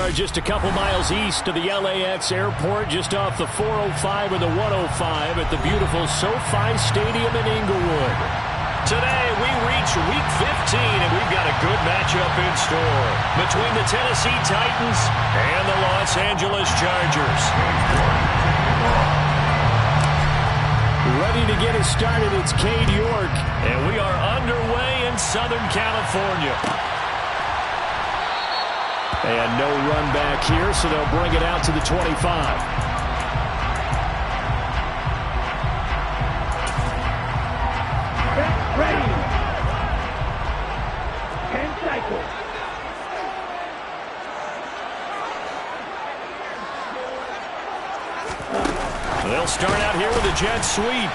are just a couple miles east of the LAX airport, just off the 405 or the 105 at the beautiful SoFi Stadium in Inglewood. Today, we reach Week 15, and we've got a good matchup in store between the Tennessee Titans and the Los Angeles Chargers. Ready to get us started, it's Cade York, and we are underway in Southern California. And no run back here, so they'll bring it out to the 25. Ready. 10 cycles. They'll start out here with a jet sweep.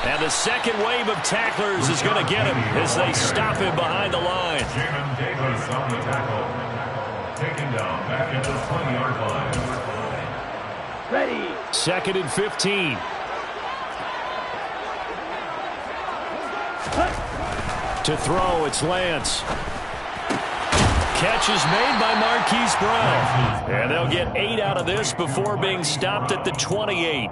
And the second wave of tacklers is going to get him as they stop him behind the line. Jamin Davis on the tackle. Taken down back into the 20-yard line. Ready. 2nd and 15. To throw, it's Lance. Catch is made by Marquise Brown. And they'll get 8 out of this before being stopped at the 28.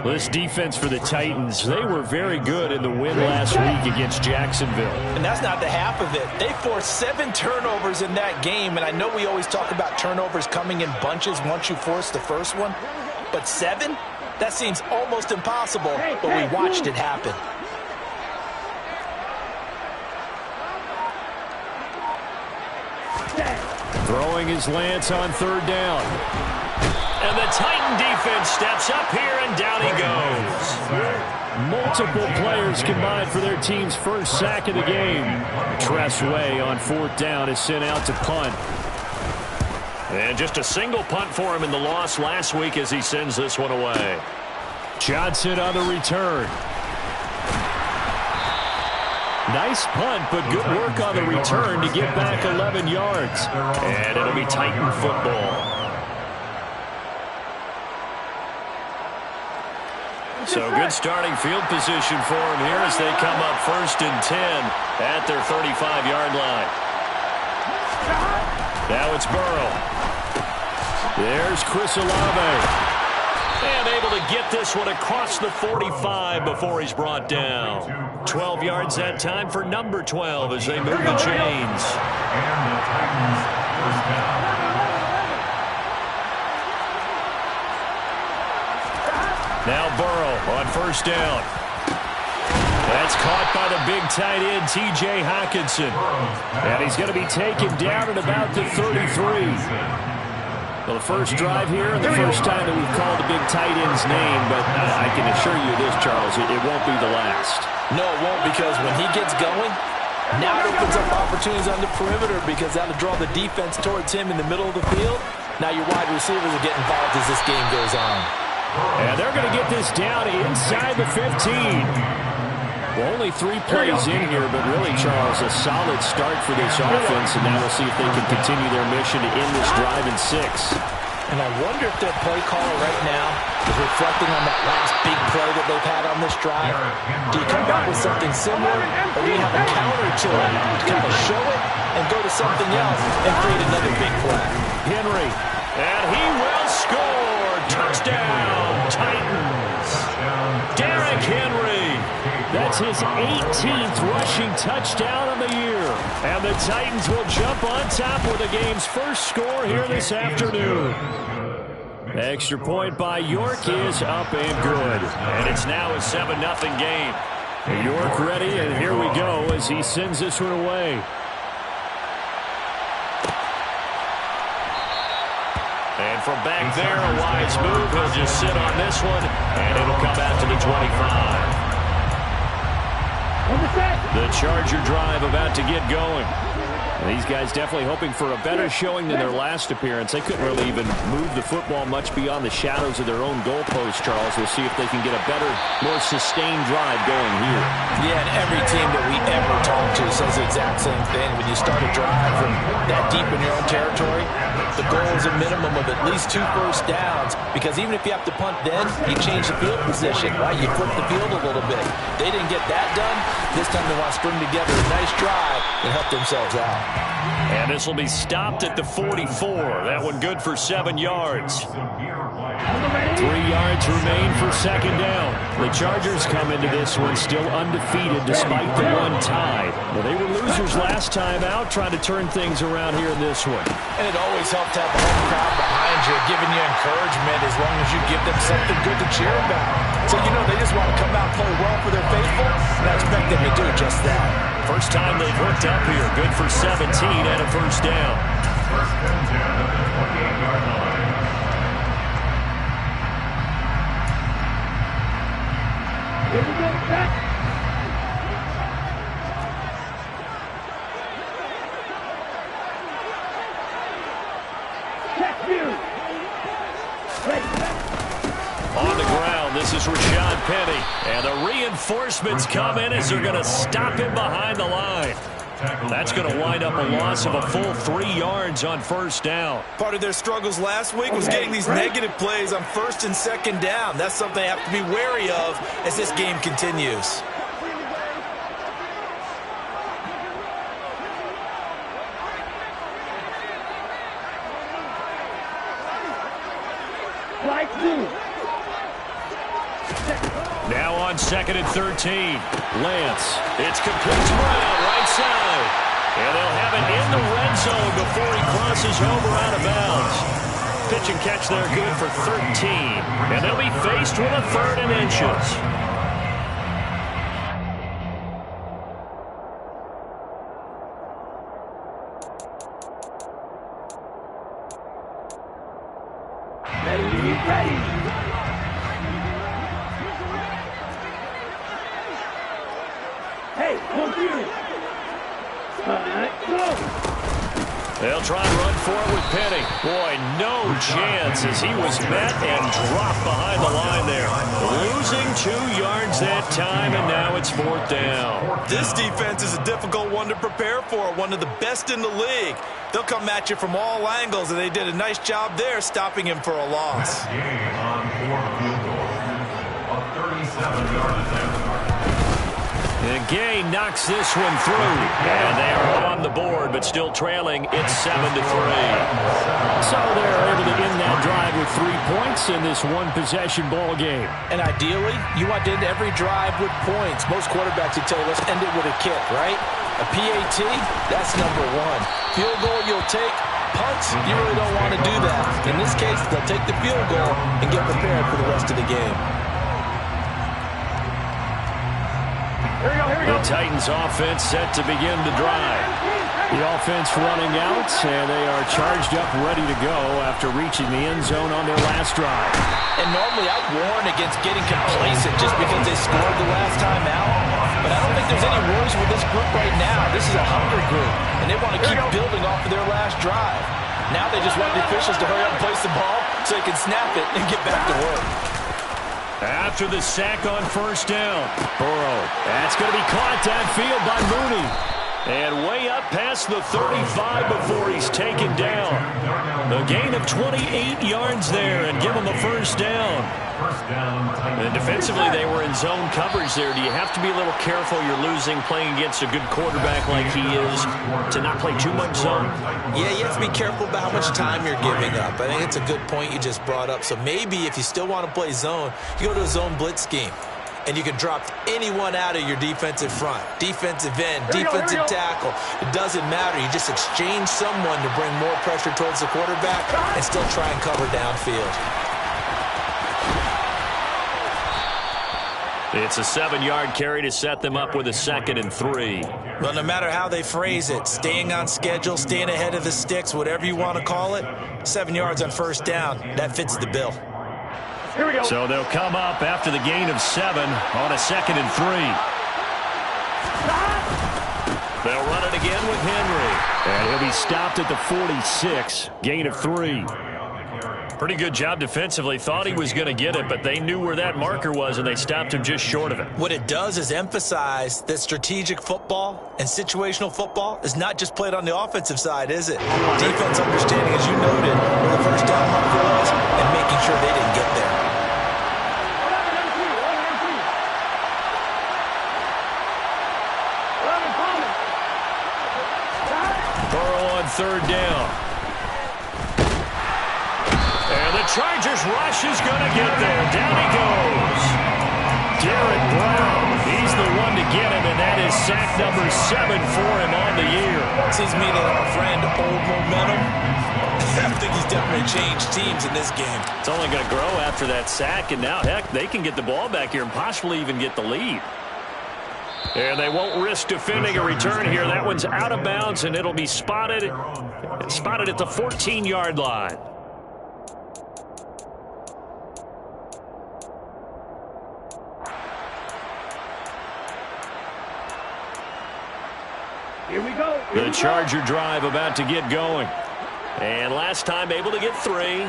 This defense for the Titans, they were very good in the win last week against Jacksonville. And that's not the half of it. They forced 7 turnovers in that game, and I know we always talk about turnovers coming in bunches once you force the first one, but 7? That seems almost impossible, but we watched it happen. Throwing his Lance on 3rd down. And the Titan defense steps up here, and down he goes. Multiple players combined for their team's first sack of the game. Tress Way on 4th down is sent out to punt. And just a single punt for him in the loss last week as he sends this one away. Johnson on the return. Nice punt, but good work on the return to get back 11 yards. And it'll be Titan football. So good starting field position for them here as they come up 1st and 10 at their 35-yard line. Now it's Burrow. There's Chris Olave. And able to get this one across the 45 before he's brought down. 12 yards that time for number 12 as they move the chains. And the Titans first down. Now Burrow on 1st down. That's caught by the big tight end, T.J. Hockenson. And he's going to be taken down at about the 33. Well, the first drive here and the first time that we've called the big tight end's name, but I can assure you this, Charles, it won't be the last. No, it won't, because when he gets going, now it opens up opportunities on the perimeter because that'll draw the defense towards him in the middle of the field. Now your wide receivers will get involved as this game goes on. And they're going to get this down inside the 15. Well, only 3 plays in here, but really, Charles, a solid start for this offense, and now we'll see if they can continue their mission to end this drive in 6. And I wonder if their play caller right now is reflecting on that last big play that they've had on this drive. Do you come back with something similar, or do you have a counter to it to kind of show it and go to something else and create another big play? Henry, and he will score. Touchdown, Titans. Derrick Henry. That's his 18th rushing touchdown of the year. And the Titans will jump on top with the game's first score here this afternoon. Extra point by York is up and good. And it's now a 7-0 game. York ready, and here we go as he sends this one away. And from back there, a wise move. He'll just sit on this one, and it'll come out to the 25. The Charger drive about to get going. And these guys definitely hoping for a better showing than their last appearance. They couldn't really even move the football much beyond the shadows of their own goalpost, Charles. We'll see if they can get a better, more sustained drive going here. Yeah, and every team that we ever talk to says the exact same thing. When you start a drive from that deep in your own territory, the goal is a minimum of at least 2 first downs, because even if you have to punt then, you change the field position, right? You flip the field a little bit. They didn't get that done. This time they want to string together a nice drive and help themselves out. And this will be stopped at the 44. That one good for 7 yards. 3 yards remain for second down. The Chargers come into this one still undefeated despite the one tie. Well, they were losers last time out, trying to turn things around here in this one. And it always helps to have the home crowd behind you, giving you encouragement as long as you give them something good to cheer about. So, they just want to come out and play well for their faithful, and I expect them to do just that. First time they've hooked up here. Good for 17 and a first down. First and 10 at the 28-yard line. On the ground, this is Rashad Penny. And the reinforcements come in as they're going to stop him behind the line. That's going to wind up a loss of a full 3 yards on first down. Part of their struggles last week was getting these negative plays on first and second down. That's something they have to be wary of as this game continues. Now on second and 13. Lance. It's complete to Brown, right side. And they'll have it in the red zone before he crosses over out of bounds. Pitch and catch there good for 13. And they'll be faced with a 3rd and inches. They'll try and run for it with Penny. Boy, no chance as he was met and dropped behind the line there. Losing 2 yards that time, and now it's 4th down. This defense is a difficult one to prepare for, one of the best in the league. They'll come at you from all angles, and they did a nice job there stopping him for a loss. Game on 4 field goals. A 37-yard attempt. And Gay knocks this one through. And they are on the board, but still trailing. It's 7-3. So they're able to end that drive with 3 points in this one-possession ball game. And ideally, you want to end every drive with points. Most quarterbacks would tell you, let's end it with a kick, right? A PAT, that's number 1. Field goal you'll take. Punts, you really don't want to do that. In this case, they'll take the field goal and get prepared for the rest of the game. The Titans offense set to begin to drive. The offense running out, and they are charged up, ready to go after reaching the end zone on their last drive. And normally I'd warn against getting complacent just because they scored the last time out. But I don't think there's any worries with this group right now. This is a hungry group, and they want to keep building off of their last drive. Now they just want the officials to hurry up and place the ball so they can snap it and get back to work. After the sack on first down, Burrow. That's going to be caught downfield by Mooney. And way up past the 35 before he's taken down. A gain of 28 yards there and give him a first down. And defensively, they were in zone coverage there. Do you have to be a little careful you're losing playing against a good quarterback like he is to not play too much zone? Yeah, you have to be careful about how much time you're giving up. I think it's a good point you just brought up. So maybe if you still want to play zone, you go to a zone blitz scheme. And you can drop anyone out of your defensive front, defensive end, defensive tackle. It doesn't matter. You just exchange someone to bring more pressure towards the quarterback and still try and cover downfield. It's a 7-yard carry to set them up with a 2nd and 3. Well, no matter how they phrase it, staying on schedule, staying ahead of the sticks, whatever you want to call it, 7 yards on first down, that fits the bill. Here we go. So they'll come up after the gain of 7 on a 2nd and 3. They'll run it again with Henry. And he'll be stopped at the 46. Gain of 3. Pretty good job defensively. Thought he was going to get it, but they knew where that marker was, and they stopped him just short of it. What it does is emphasize that strategic football and situational football is not just played on the offensive side, is it? Defense understanding, as you noted, where the first down marker was and making sure they didn't get there. Burrow on third down. And the Chargers rush is going to get there. Down he goes. Derek Brown. He's the one to get him, and that is sack number 7 for him on the year. Seems to me that our friend, old momentum, I think he's definitely changed teams in this game. It's only going to grow after that sack, and now, heck, they can get the ball back here and possibly even get the lead. And they won't risk defending a return here. That one's out of bounds, and it'll be spotted at the 14-yard line. Here we go. The Charger drive about to get going. And last time able to get 3.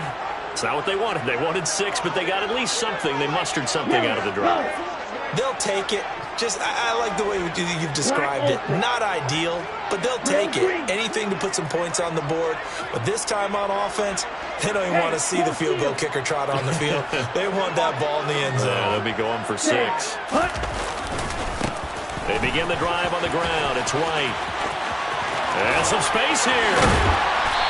It's not what they wanted. They wanted 6, but they got at least something. They mustered something out of the drive. They'll take it. I like the way you've described it. Not ideal, but they'll take it. Anything to put some points on the board. But this time on offense, they don't even want to see the field goal kicker trot on the field. They want that ball in the end zone. They'll be going for 6. They begin the drive on the ground. It's White. And some space here.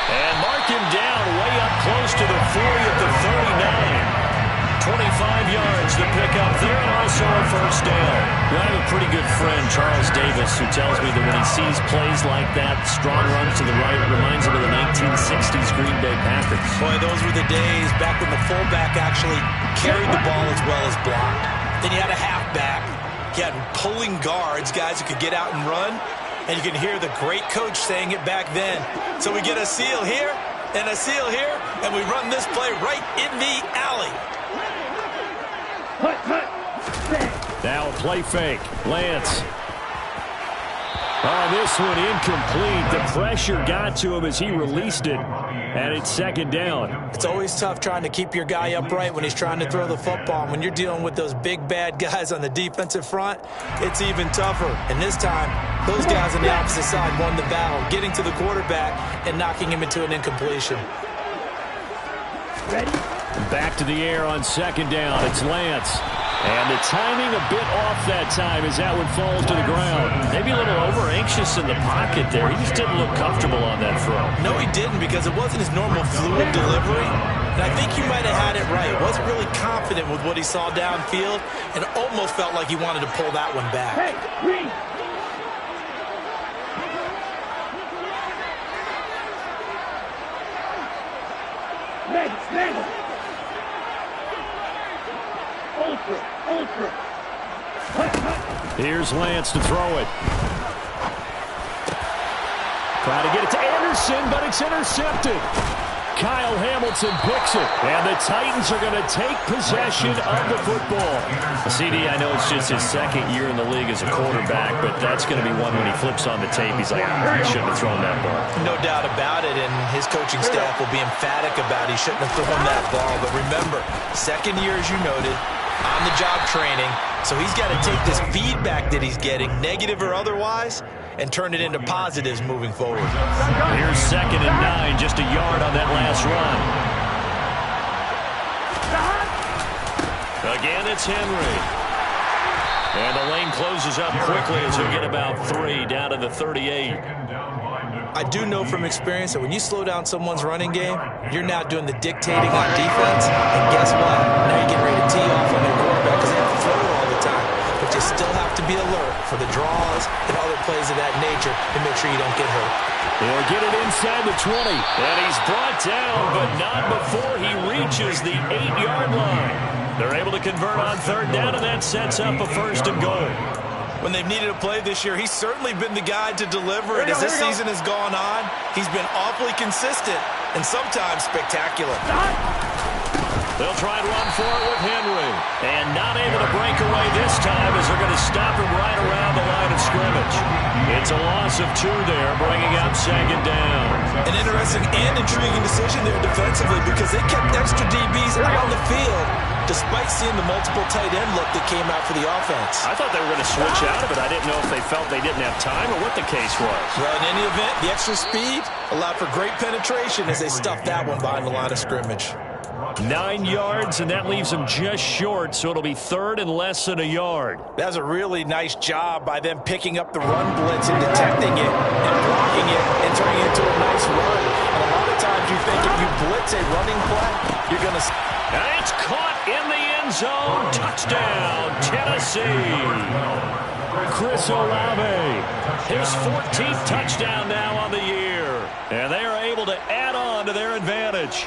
And mark him down way up close to the 40 at the 39. 25 yards to pick up there, and also a first down. I have a pretty good friend, Charles Davis, who tells me that when he sees plays like that, strong runs to the right, it reminds him of the 1960s Green Bay Packers. Boy, those were the days back when the fullback actually carried the ball as well as blocked. Then you had a halfback. You had pulling guards, guys who could get out and run, and you can hear the great coach saying it back then. So we get a seal here and a seal here, and we run this play right in the alley. Now a play fake. Lance. Oh, this one incomplete. The pressure got to him as he released it, and it's second down. It's always tough trying to keep your guy upright when he's trying to throw the football. When you're dealing with those big, bad guys on the defensive front, it's even tougher. And this time, those guys on the opposite side won the battle, getting to the quarterback and knocking him into an incompletion. Ready? Back to the air on second down. It's Lance. And the timing a bit off that time as that one falls to the ground. Maybe a little over-anxious in the pocket there. He just didn't look comfortable on that throw. No, he didn't, because it wasn't his normal fluid delivery. And I think he might have had it right. Wasn't really confident with what he saw downfield and almost felt like he wanted to pull that one back. Hey, green. Snaggle. Ultra. Here's Lance to throw it. Trying to get it to Anderson, but it's intercepted. Kyle Hamilton picks it, and the Titans are going to take possession of the football. CD, I know it's just his second year in the league as a quarterback, but that's going to be one when he flips on the tape. He's like, I shouldn't have thrown that ball. No doubt about it, and his coaching staff will be emphatic about he shouldn't have thrown that ball. But remember, second year, as you noted, on-the-job training, so he's got to take this feedback that he's getting, negative or otherwise, and turn it into positives moving forward. Here's 2nd and 9, just a yard on that last run. Again, it's Henry. And the lane closes up quickly as he'll get about 3 down to the 38. I do know from experience that when you slow down someone's running game, you're now doing the dictating on defense, and guess what? Now you're getting ready to tee off on your quarterback because they have to throw it all the time. But you still have to be alert for the draws and other plays of that nature to make sure you don't get hurt. They'll get it inside the 20. And he's brought down, but not before he reaches the 8-yard line. They're able to convert on third down, and that sets up a 1st and goal. When they've needed a play this year, he's certainly been the guy to deliver it. As this season has gone on, he's been awfully consistent and sometimes spectacular. They'll try and run for it with Henry. And not able to break away this time as they're going to stop him right around the line of scrimmage. It's a loss loss of 2 there, bringing up 2nd down. An interesting and intriguing decision there defensively because they kept extra DBs on the field despite seeing the multiple tight end look that came out for the offense. I thought they were going to switch out of it. I didn't know if they felt they didn't have time or what the case was. Well, in any event, the extra speed allowed for great penetration as they stuffed that one behind the line of scrimmage. 9 yards, and that leaves them just short, so it'll be 3rd and less than a yard. That's a really nice job by them picking up the run blitz and detecting it and blocking it and turning it into a nice run. And a lot of times you think if you blitz a running play, you're going to... And it's caught in the end zone. Touchdown, Tennessee. Chris Olave, his 14th touchdown now on the year. And they are able to add on to their advantage.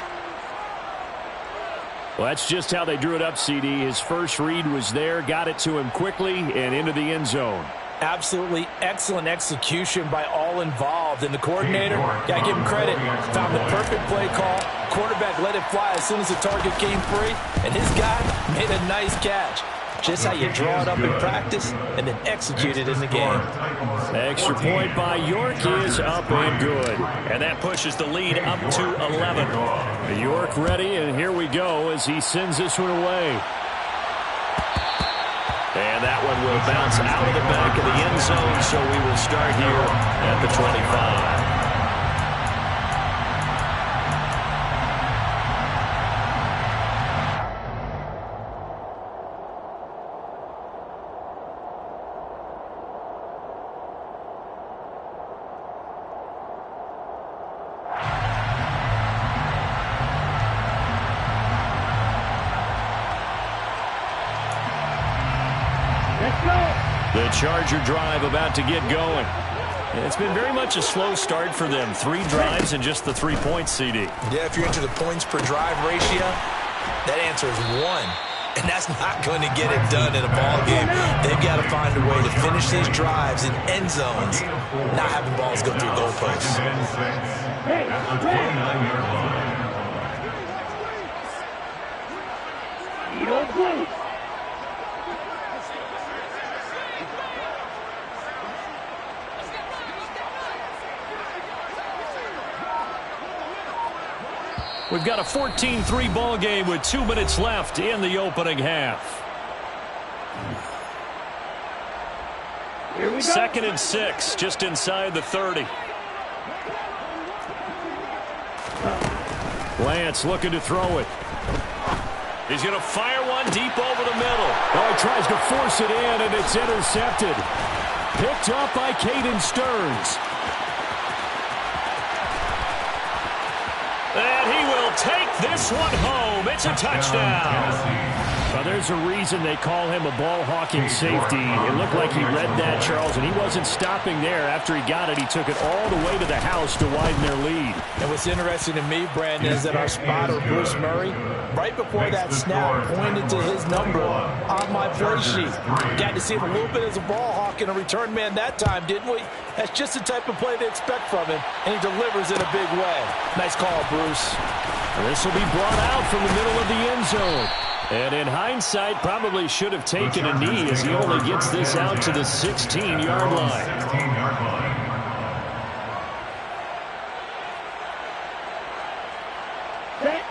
Well, that's just how they drew it up, CD. His first read was there, got it to him quickly, and into the end zone. Absolutely excellent execution by all involved. And the coordinator, got to give him credit, found the perfect play call. Quarterback let it fly as soon as the target came free, and his guy made a nice catch. Just how you draw it up in practice and then execute it in the game. Extra point by York is up and good. And that pushes the lead up to 11. York ready, and here we go as he sends this one away. And that one will bounce out of the back of the end zone, so we will start here at the 25. The Charger drive about to get going. It's been very much a slow start for them. 3 drives and just the 3 points, CD. Yeah, if you're into the points per drive ratio, that answer is 1. And that's not going to get it done in a ball game. They've got to find a way to finish these drives in end zones, not having balls go through goalposts. We've got a 14-3 ball game with 2 minutes left in the opening half. 2nd and 6, just inside the 30. Lance looking to throw it. He's going to fire one deep over the middle. Oh, he tries to force it in, and it's intercepted. Picked up by Caden Stearns. And he will take this one home. It's a touchdown. Well, there's a reason they call him a ball-hawking safety. It looked like he read that, Charles, and he wasn't stopping there. After he got it, he took it all the way to the house to widen their lead. And what's interesting to me, Brandon, is that our spotter, Bruce Murray, right before that snap, pointed to his number on my play sheet. Got to see him a little bit as a ball hawk and a return man that time, didn't we? That's just the type of play they expect from him, and he delivers in a big way. Nice call, Bruce. This will be brought out from the middle of the end zone. And in hindsight, probably should have taken a knee as he only gets this out to the 16-yard line.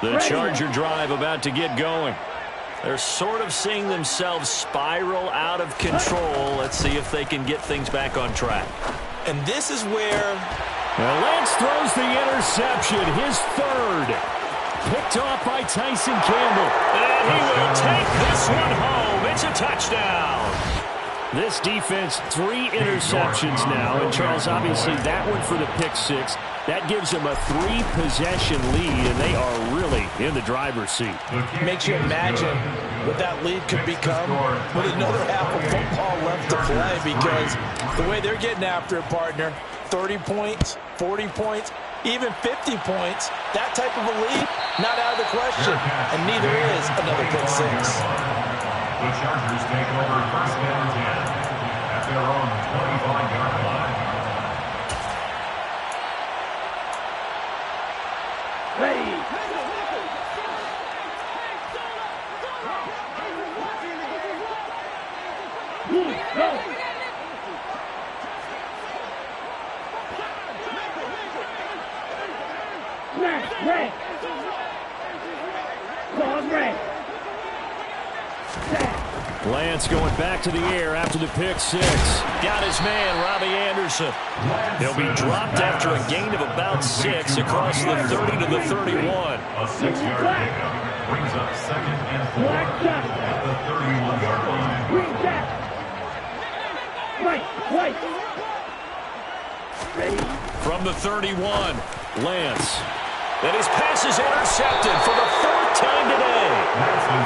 The Charger drive about to get going. They're sort of seeing themselves spiral out of control. Let's see if they can get things back on track. And this is where... Well, Lance throws the interception, his 3rd. Picked off by Tyson Campbell. And he will take this one home. It's a touchdown. This defense, 3 interceptions now. And, Charles, obviously that one for the pick 6. That gives them a 3-possession lead, and they are really in the driver's seat. Makes you imagine what that lead could become with another half of football left to play, because the way they're getting after it, partner, 30 points, 40 points, even 50 points, that type of a lead, not out of the question, and neither is another pick 6. The Chargers take over 1st and 10 at their own 25-yard line. Ready. Go. Snap. Red. Zone red. Snap. Lance going back to the air after the pick six. Got his man, Robbie Anderson. He'll be dropped after a gain of about 6 across the 30 to the 31. A 6-yard pickup brings up 2nd and 4 at the 31-yard line. Green jack. White. Ready. From the 31, Lance. And his pass is intercepted for the 4th time today.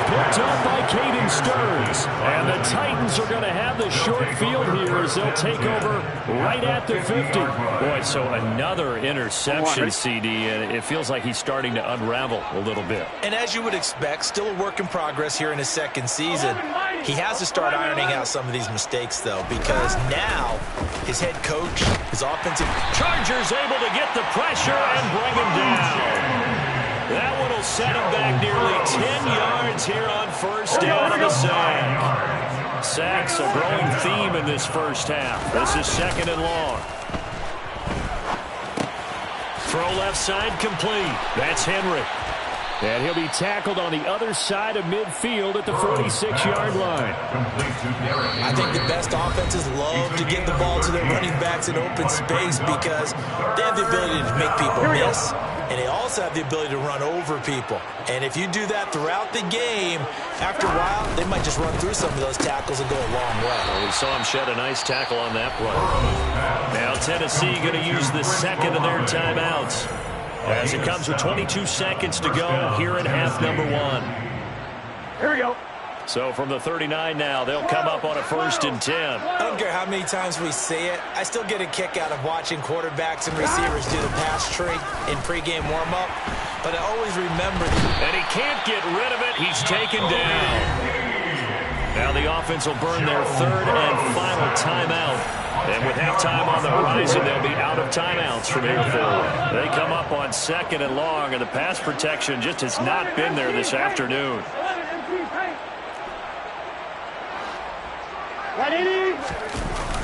Picked up by Caden Stearns. And the Titans are going to have the short field here as they'll take over right at the 50. Boy, so another interception, CD, and it feels like he's starting to unravel a little bit. And as you would expect, still a work in progress here in his 2nd season. He has to start ironing out some of these mistakes, though, because now his head coach, his offensive... Chargers able to get the pressure and bring him down. That one will set him back nearly 10 yards here on 1st down on the sack. Sacks a growing theme in this first half. This is 2nd and long. Throw left side complete. That's Henry. And he'll be tackled on the other side of midfield at the 46-yard line. I think the best offenses love to get the ball to their running backs in open space because they have the ability to make people miss. And they also have the ability to run over people. And if you do that throughout the game, after a while, they might just run through some of those tackles and go a long way. Well, we saw him shed a nice tackle on that play. Now Tennessee going to use the 2nd of their timeouts, as it comes with 22 seconds to go here in half number 1. Here we go. So from the 39 now, they'll come up on a 1st and 10. I don't care how many times we say it. I still get a kick out of watching quarterbacks and receivers do the pass tree in pregame warm-up. But I always remember... And he can't get rid of it. He's taken down. Now the offense will burn their 3rd and final timeout. And with halftime on the horizon, they'll be out of timeouts from here forward. They come up on 2nd and long, and the pass protection just has not been there this afternoon.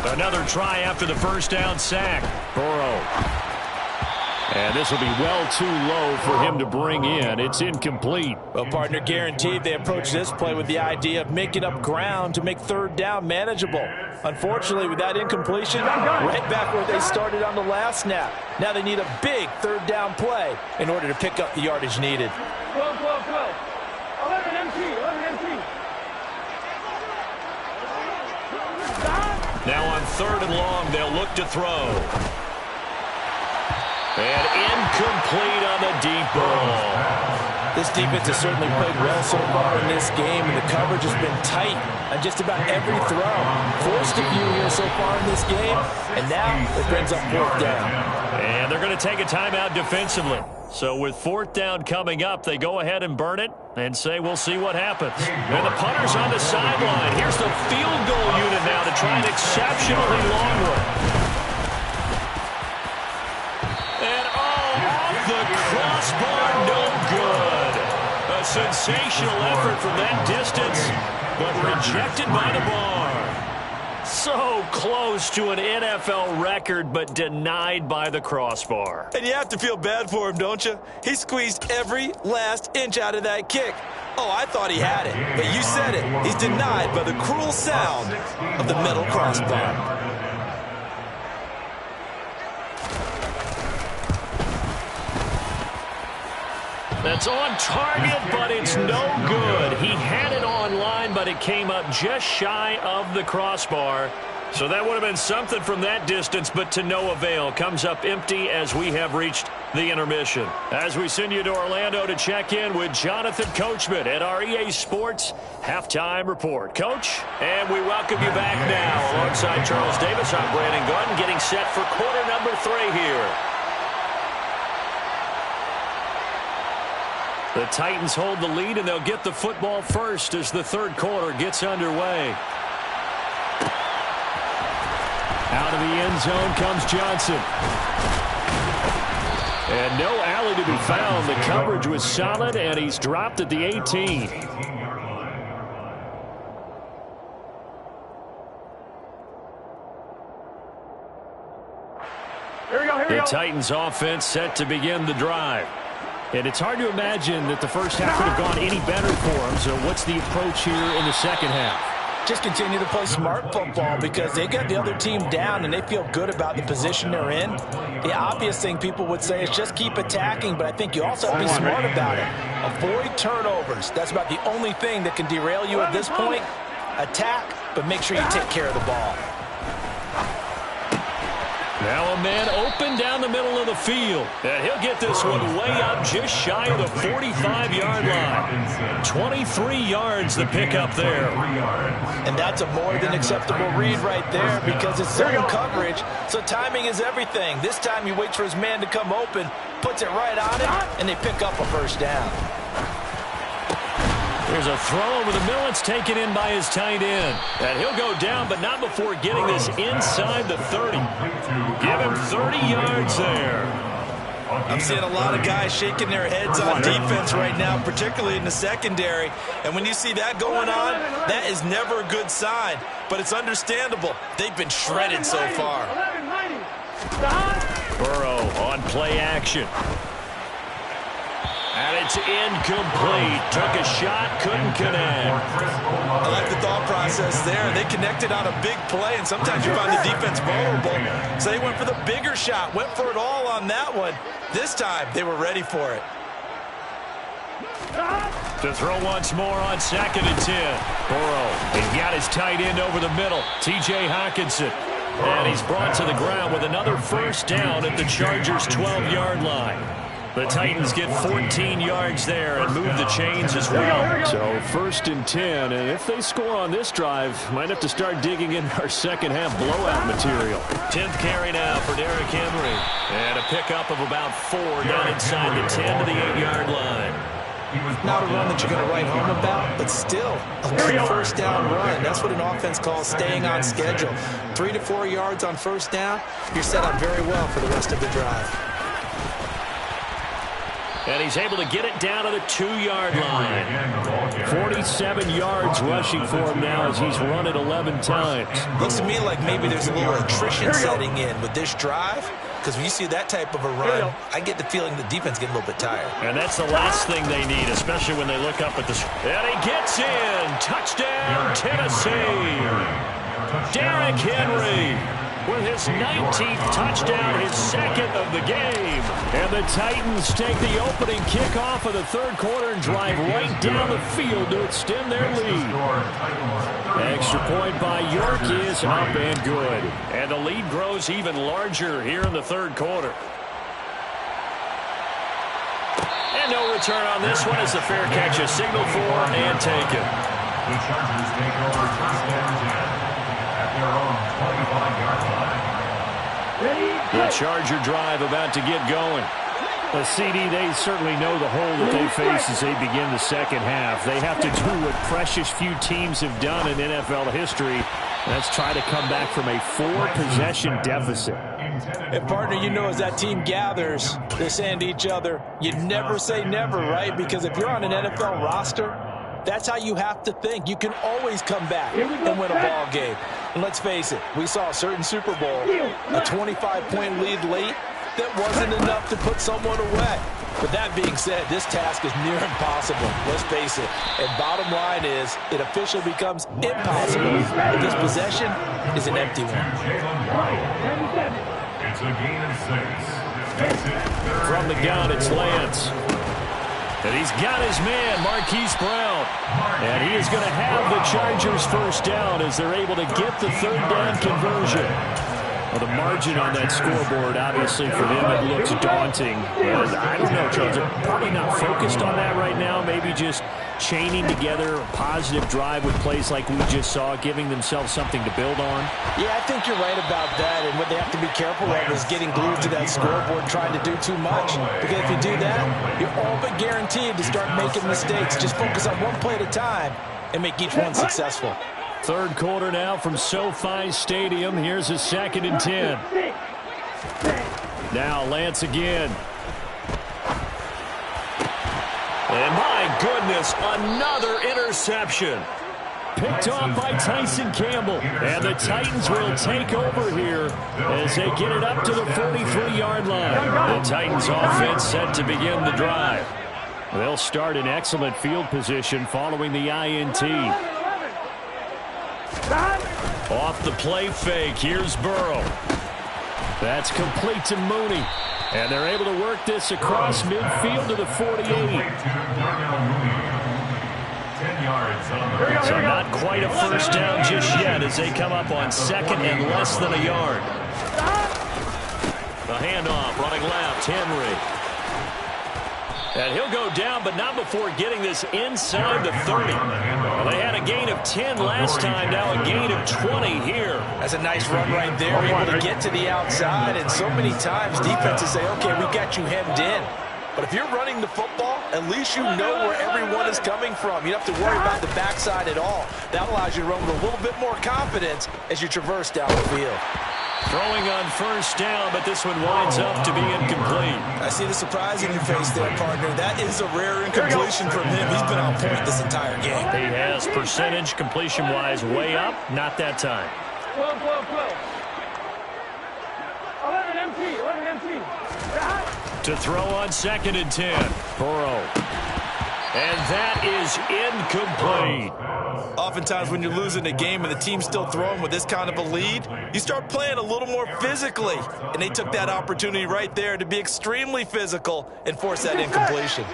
Another try after the 1st down sack. Burrow. And this will be well too low for him to bring in. It's incomplete. Well, partner, guaranteed they approach this play with the idea of making up ground to make 3rd down manageable. Unfortunately, with that incompletion, right back where they started on the last snap. Now they need a big 3rd down play in order to pick up the yardage needed. 12. 11 empty. Now on 3rd and long, they'll look to throw. And incomplete on the deep ball. This defense has certainly played well so far in this game, and the coverage has been tight on just about every throw. Forced a few here so far in this game, and now it brings up 4th down. And they're going to take a timeout defensively. So with 4th down coming up, they go ahead and burn it and say, we'll see what happens. And the punter's on the sideline. Here's the field goal unit now to try an exceptionally long one. And off the crossbar, no good. A sensational effort from that distance, but rejected by the bar. So close to an NFL record, but denied by the crossbar. And you have to feel bad for him, don't you? He squeezed every last inch out of that kick. Oh, I thought he had it, but you said it. He's denied by the cruel sound of the metal crossbar. That's on target, but it's no good. He had it on line, but it came up just shy of the crossbar. So that would have been something from that distance, but to no avail. Comes up empty as we have reached the intermission. As we send you to Orlando to check in with Jonathan Coachman at our EA Sports Halftime Report. Coach, and we welcome you back now. Alongside Charles Davis, I'm Brandon Garden, getting set for quarter number 3 here. The Titans hold the lead, and they'll get the football first as the 3rd quarter gets underway. Out of the end zone comes Johnson. And no alley to be found. The coverage was solid, and he's dropped at the 18. The Titans offense set to begin the drive. And it's hard to imagine that the first half could have gone any better for them. So what's the approach here in the second half? Just continue to play smart football because they got the other team down and they feel good about the position they're in. The obvious thing people would say is just keep attacking, but I think you also have to be smart about it. Avoid turnovers. That's about the only thing that can derail you at this point. Attack, but make sure you take care of the ball. Now a man open down the middle of the field. And he'll get this one way up just shy of the 45-yard line. 23 yards the pick up there. And that's a more than acceptable read right there because it's zone coverage, so timing is everything. This time he waits for his man to come open, puts it right on him, and they pick up a first down. There's a throw over the middle. It's taken in by his tight end. And he'll go down, but not before getting this inside the 30. Give him 30 yards there. I'm seeing a lot of guys shaking their heads on defense right now, particularly in the secondary. And when you see that going on, that is never a good sign. But it's understandable. They've been shredded so far. Burrow on play action. And it's incomplete. Took a shot, couldn't connect. I like the thought process there. They connected on a big play, and sometimes you find the defense vulnerable. So they went for the bigger shot, went for it all on that one. This time, they were ready for it. To throw once more on 2nd and 10. Burrow, he's got his tight end over the middle, T.J. Hockenson. And he's brought to the ground with another first down at the Chargers' 12-yard line. The Titans get 14 yards there and move the chains as well. So 1st and 10, and if they score on this drive, might have to start digging in our second half blowout material. 10th carry now for Derrick Henry. And a pickup of about 4 down inside the 10 to the 8-yard line. Not a run that you're going to write home about, but still a good first down run. That's what an offense calls staying on schedule. 3 to 4 yards on first down, you're set up very well for the rest of the drive. And he's able to get it down to the 2-yard line. 47 yards rushing for him now as he's run it 11 times. Looks to me like maybe there's a little attrition setting in with this drive. Because when you see that type of a run, I get the feeling the defense gets a little bit tired. And that's the last thing they need, especially when they look up at the... And he gets in! Touchdown, Tennessee! Derrick Henry with his 19th touchdown, his 2nd of the game. And the Titans take the opening kickoff of the 3rd quarter and drive right down the field to extend their lead. Extra point by York is up and good. And the lead grows even larger here in the 3rd quarter. And no return on this one as the fair catch is signaled for and taken. The Chargers take over first down 10 at their own 25-yard line. The Charger drive about to get going. The CD, they certainly know the hole that they face as they begin the second half. They have to do what precious few teams have done in NFL history. That's try to come back from a 4-possession deficit. And partner, you know, as that team gathers, they're saying to each other, you never say never, right? Because if you're on an NFL roster, that's how you have to think. You can always come back and win a ball game. And let's face it, we saw a certain Super Bowl, a 25-point lead late, that wasn't enough to put someone away. But that being said, this task is near impossible. Let's face it. And bottom line is, it officially becomes impossible if this possession is an empty one. It's a gain of 6. From the gun, it's Lance. And he's got his man, Marquise Brown. And he is going to have the Chargers first down as they're able to get the 3rd down conversion. Well, the margin on that scoreboard, obviously, for them, it looks daunting. I don't know, Charles. They're probably not focused on that right now. Maybe just chaining together a positive drive with plays like we just saw, giving themselves something to build on. Yeah, I think you're right about that. And what they have to be careful of is getting glued to that scoreboard trying to do too much. Because if you do that, you're all but guaranteed to start making mistakes. Just focus on one play at a time and make each one successful. 3rd quarter now from SoFi Stadium. Here's a 2nd and 10. Now Lance again. And my goodness, another interception. picked off by Tyson Campbell. And the Titans will take over here as they get it up to the 43-yard line. The Titans offense set to begin the drive. They'll start in excellent field position following the INT. Off the play fake, here's Burrow. That's complete to Mooney. And they're able to work this across midfield to the 48. 10 yards on the So not quite a first down just yet as they come up on second and less than a yard. The handoff, running left, Henry. And he'll go down, but not before getting this inside the 30. Well, they had a gain of 10 last time, now a gain of 20 here. That's a nice run right there, able to get to the outside. And so many times defenses say, okay, we got you hemmed in. But if you're running the football, at least you know where everyone is coming from. You don't have to worry about the backside at all. That allows you to run with a little bit more confidence as you traverse down the field. Throwing on first down, but this one winds up to be incomplete. I see the surprise in your face there, partner. That is a rare incompletion from him. He's been on point this entire game. He has percentage completion-wise way up, not that time. 12, 12, 12. 11 empty. To throw on second and 10. Burrow. And that is incomplete. Oftentimes when you're losing a game and the team's still throwing with this kind of a lead, you start playing a little more physically. And they took that opportunity right there to be extremely physical and force that incompletion.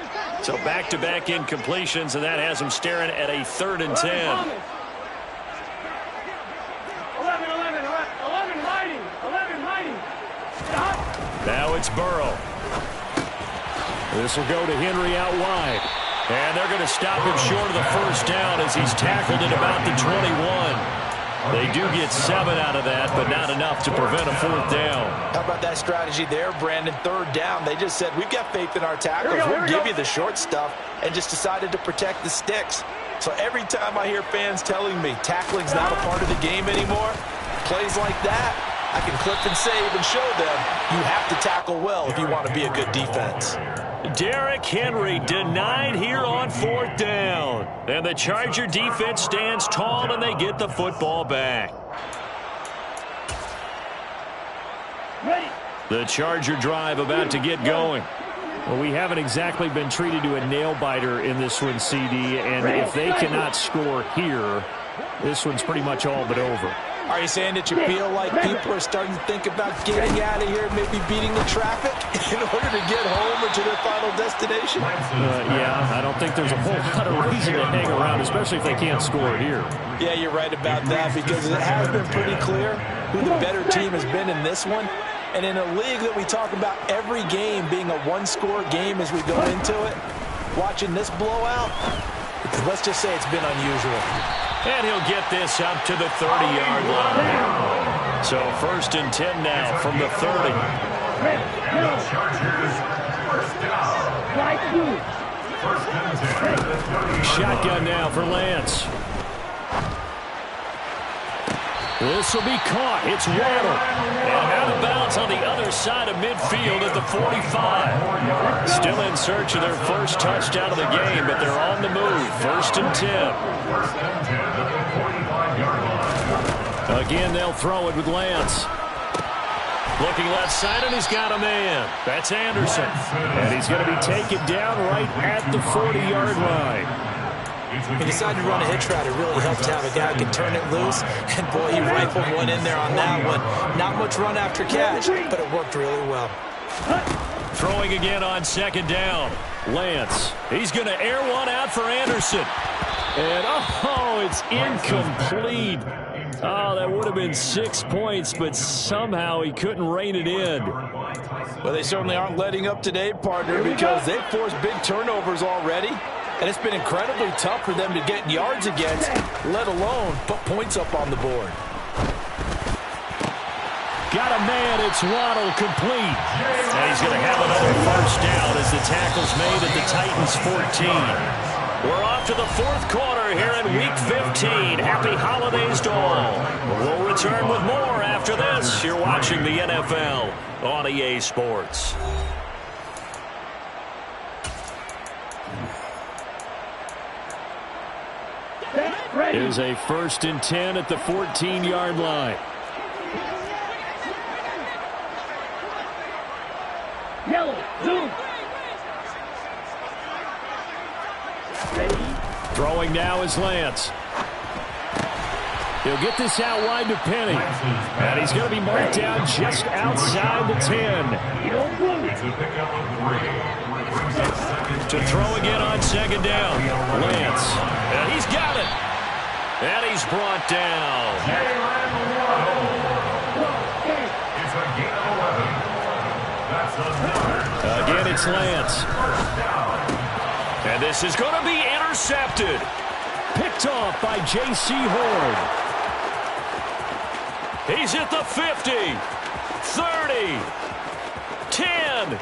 So back-to-back incompletions, and that has them staring at a 3rd and 10. 11 mighty. Now it's Burrow. This will go to Henry out wide. And they're going to stop him short of the first down as he's tackled at about the 21. They do get 7 out of that, but not enough to prevent a 4th down. How about that strategy there, Brandon? 3rd down. They just said, we've got faith in our tackles. We'll give you the short stuff, and just decided to protect the sticks. So every time I hear fans telling me tackling's not a part of the game anymore, plays like that, I can clip and save and show them you have to tackle well if you want to be a good defense. Derrick Henry denied here on 4th down. And the Charger defense stands tall and they get the football back. The Charger drive about to get going. Well, we haven't exactly been treated to a nail-biter in this one, CD. And if they cannot score here, this one's pretty much all but over. Are you saying that you feel like people are starting to think about getting out of here and maybe beating the traffic in order to get home or to their final destination? Yeah, I don't think there's a whole lot of reason to hang around, especially if they can't score here. Yeah, you're right about that because it has been pretty clear who the better team has been in this one. And in a league that we talk about every game being a one-score game as we go into it, watching this blowout, let's just say it's been unusual. And he'll get this up to the 30-yard line. So 1st and 10 now from the 30. Shotgun now for Lance. This will be caught. It's Waddle. And out of bounds on the other side of midfield at the 45. Still in search of their first touchdown of the game, but they're on the move. 1st and 10. Again, they'll throw it with Lance. Looking left side, and he's got a man. That's Anderson. And he's going to be taken down right at the 40-yard line. He decided to run a hitch route. It really helped to have a guy who can turn it loose. And, boy, he rifled one in there on that one. Not much run after catch, but it worked really well. Throwing again on 2nd down. Lance. He's going to air one out for Anderson. And, oh, it's incomplete. Oh, that would have been 6 points, but somehow he couldn't rein it in. Well, they certainly aren't letting up today, partner, because they've forced big turnovers already. And it's been incredibly tough for them to get yards against, let alone put points up on the board. Got a man, it's Waddle, complete. And he's going to have another first down as the tackle's made at the Titans' 14. We're off to the 4th quarter here in Week 15. Happy holidays to all. We'll return with more after this. You're watching the NFL on EA Sports. Hey! It is a 1st and 10 at the 14-yard line. Yellow, zoom. Throwing now is Lance. He'll get this out wide to Penny. And he's going to be marked down just outside the 10. To throw again on 2nd down. Lance. And he's got it. And he's brought down. It's a gain of 11. That's another. Again, it's Lance. And this is going to be intercepted. Picked off by J.C. Horn. He's at the 50, 30, 10.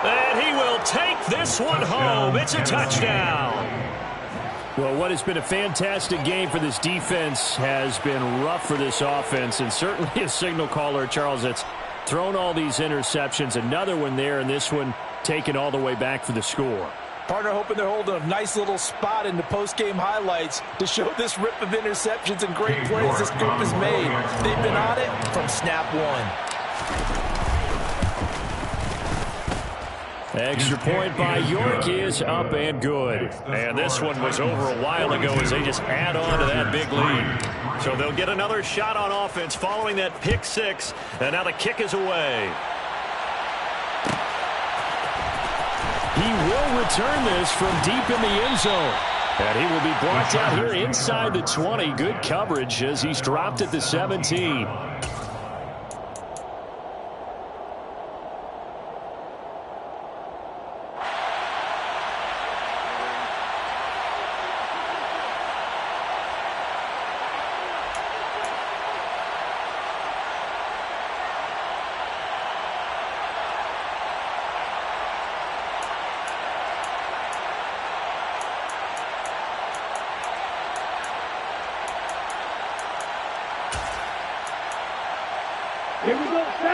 And he will take this one home. It's a touchdown. Well, what has been a fantastic game for this defense has been rough for this offense, and certainly a signal caller, Charles, that's thrown all these interceptions. Another one there, and this one taken all the way back for the score. Partner hoping they're holding a nice little spot in the post-game highlights to show this rip of interceptions and great plays this group has made. They've been on it from snap one. Extra point by York is up and good. And this one was over a while ago as they just add on to that big lead. So they'll get another shot on offense following that pick 6. And now the kick is away. He will return this from deep in the end zone. And he will be brought down here inside the 20. Good coverage as he's dropped at the 17.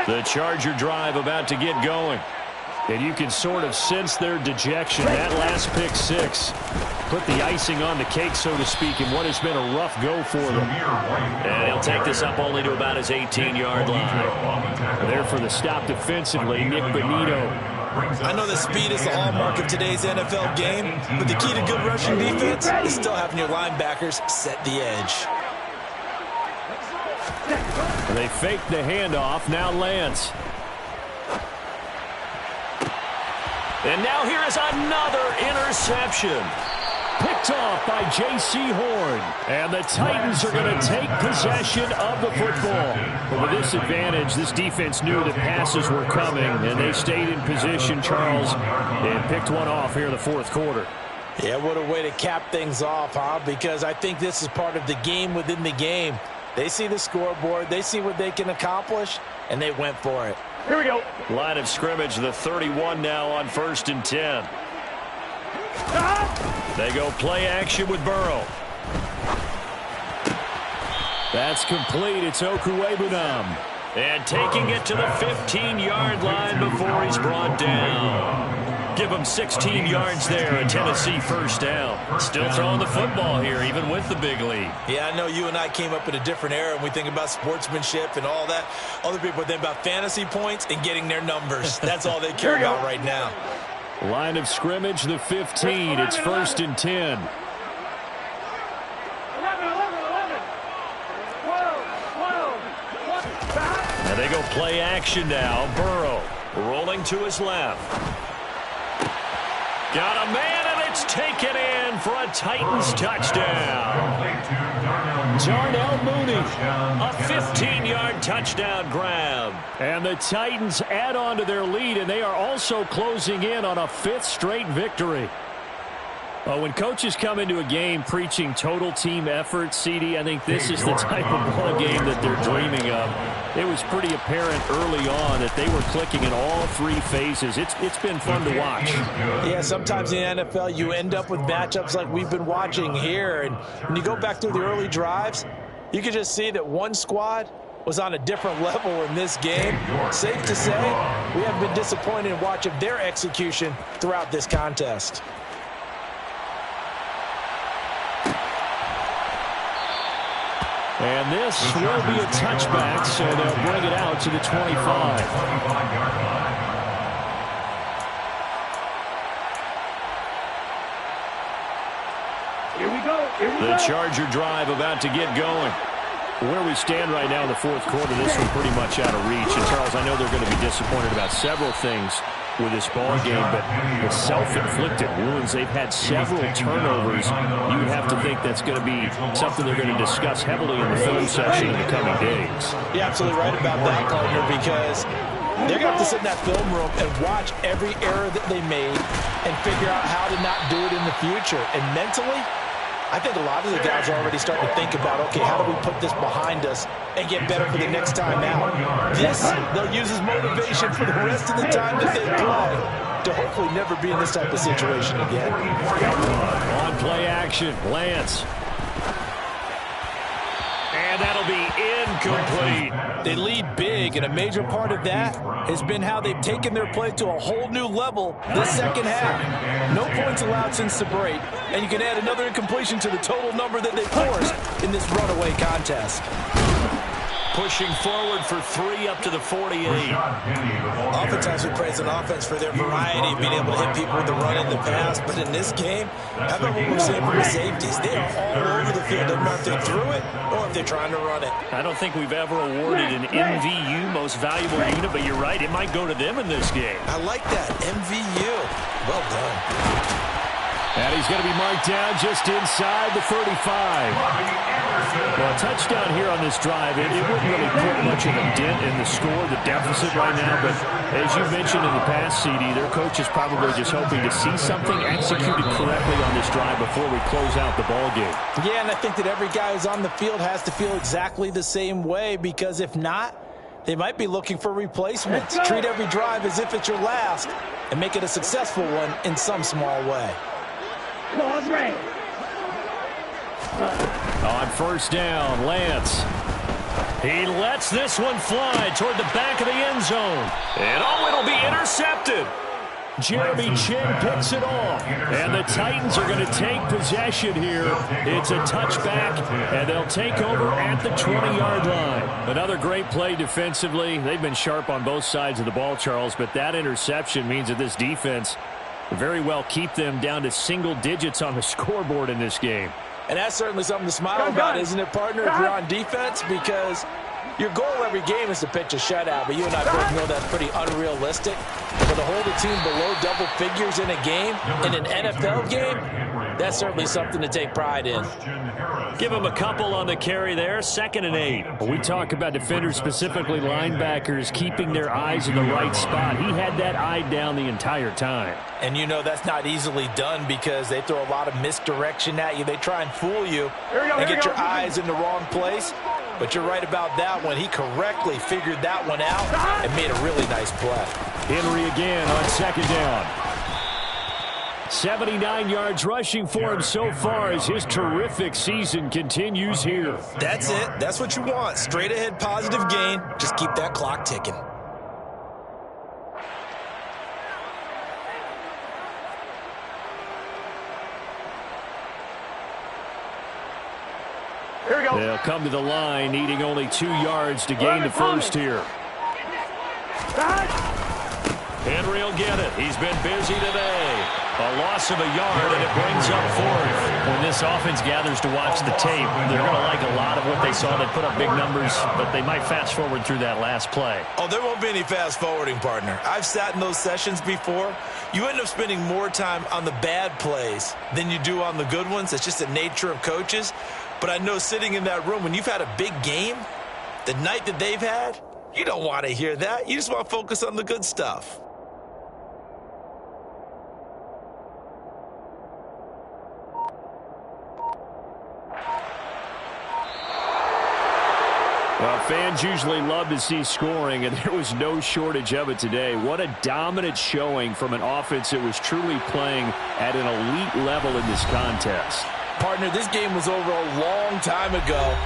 The Charger drive about to get going. And you can sort of sense their dejection. That last pick 6 put the icing on the cake, so to speak, in what has been a rough go for them. And he'll take this up only to about his 18-yard line. There for the stop defensively, Nick Bonito. I know that speed is the hallmark of today's NFL game, but the key to good rushing defense is still having your linebackers set the edge. They fake the handoff. Now Lance. And now here is another interception. Picked off by J.C. Horn. And the Titans are going to take possession of the football. But with this advantage, this defense knew that passes were coming, and they stayed in position, Charles, and picked one off here in the 4th quarter. Yeah, what a way to cap things off, huh? Because I think this is part of the game within the game. They see the scoreboard, they see what they can accomplish, and they went for it. Here we go. Line of scrimmage, the 31 now on 1st and 10. They go play action with Burrow. That's complete. It's Okwuegbunam. And taking it to the 15-yard line before he's brought down. Give him 16 yards there, a Tennessee first down. Still throwing the football here, even with the big lead. Yeah, I know you and I came up in a different era, and we think about sportsmanship and all that. Other people think about fantasy points and getting their numbers. That's all they care about right now. Line of scrimmage, the 15. It's 1st and 10. 11, 11, 11. 12, 12. And they go play action now. Burrow rolling to his left. Got a man, and it's taken in for a Titans touchdown. Darnell Mooney, a 15-yard touchdown grab. And the Titans add on to their lead, and they are also closing in on a 5th straight victory. When coaches come into a game preaching total team effort, CD, I think this is the type of ball game that they're dreaming of. It was pretty apparent early on that they were clicking in all 3 phases. It's been fun to watch. Yeah, sometimes in the NFL you end up with matchups like we've been watching here. And when you go back through the early drives, you can just see that one squad was on a different level in this game. Safe to say, we have been disappointed in watching their execution throughout this contest. And this will be a touchback, so they'll bring it out to the 25. Here we go. Here we go. The Charger drive about to get going. Where we stand right now in the fourth quarter, this one pretty much out of reach. And, Charles, I know they're going to be disappointed about several things with this ball game, but the self-inflicted wounds, they've had several turnovers. You would have to think that's going to be something they're going to discuss heavily in the film section in the coming days. You're absolutely right about that, partner, because they're going to have to sit in that film room and watch every error that they made and figure out how to not do it in the future. And mentally, I think a lot of the guys are already starting to think about, okay, how do we put this behind us and get better for the next time out? This, they'll use as motivation for the rest of the time that they play to hopefully never be in this type of situation again. On play action, Lance. And that'll be incomplete. They lead big, and a major part of that has been how they've taken their play to a whole new level this second half. No points allowed since the break, and you can add another incompletion to the total number that they forced in this runaway contest. Pushing forward for 3 up to the 48. Oftentimes we praise an offense for their variety, being able to hit people with the run in the pass. But in this game, how about what we're seeing from the safeties? They are all over the field. Doesn't matter if they threw it or if they're trying to run it. I don't think we've ever awarded an MVU, most valuable unit, but you're right, it might go to them in this game. I like that. MVU. Well done. And he's going to be marked down just inside the 35. Well, a touchdown here on this drive, it wouldn't really put much of a dent in the score, the deficit right now. But as you mentioned in the past, CD, their coach is probably just hoping to see something executed correctly on this drive before we close out the ball game. Yeah, and I think that every guy who's on the field has to feel exactly the same way, because if not, they might be looking for replacements. Treat every drive as if it's your last and make it a successful one in some small way. Pause ready. On first down, Lance. He lets this one fly toward the back of the end zone. And it'll be intercepted. Jeremy Chinn picks it off. And the Titans are going to take possession here. It's a touchback, and they'll take over at the 20-yard line. Another great play defensively. They've been sharp on both sides of the ball, Charles, but that interception means that this defense very well keep them down to single digits on the scoreboard in this game. And that's certainly something to smile about, isn't it, partner, if you're on defense? Because your goal every game is to pitch a shutout, but you and I both know that's pretty unrealistic. But to hold a team below double figures in a game, in an NFL game, that's certainly something to take pride in. Give him a couple on the carry there, 2nd and 8. We talk about defenders, specifically linebackers, keeping their eyes in the right spot. He had that eye down the entire time. And you know that's not easily done because they throw a lot of misdirection at you. They try and fool you and get your eyes in the wrong place. But you're right about that one. He correctly figured that one out and made a really nice play. Henry again on 2nd down. 79 yards rushing for him so far as his terrific season continues here. That's it. That's what you want. Straight ahead positive gain. Just keep that clock ticking. Here we go. They'll come to the line, needing only 2 yards to gain the first here. Henry will get it. He's been busy today. A loss of a yard, and it brings up 4th. When this offense gathers to watch the tape, they're going to like a lot of what they saw. They put up big numbers, but they might fast forward through that last play. Oh, there won't be any fast forwarding, partner. I've sat in those sessions before. You end up spending more time on the bad plays than you do on the good ones. It's just the nature of coaches. But I know sitting in that room, when you've had a big game, the night that they've had, you don't want to hear that. You just want to focus on the good stuff. Well, fans usually love to see scoring, and there was no shortage of it today. What a dominant showing from an offense that was truly playing at an elite level in this contest. Partner, this game was over a long time ago,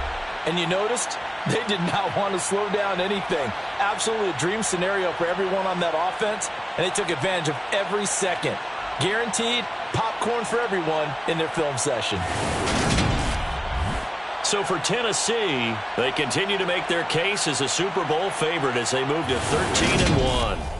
and you noticed they did not want to slow down anything. Absolutely a dream scenario for everyone on that offense, and they took advantage of every second. Guaranteed popcorn for everyone in their film session. So for Tennessee, they continue to make their case as a Super Bowl favorite as they move to 13-1.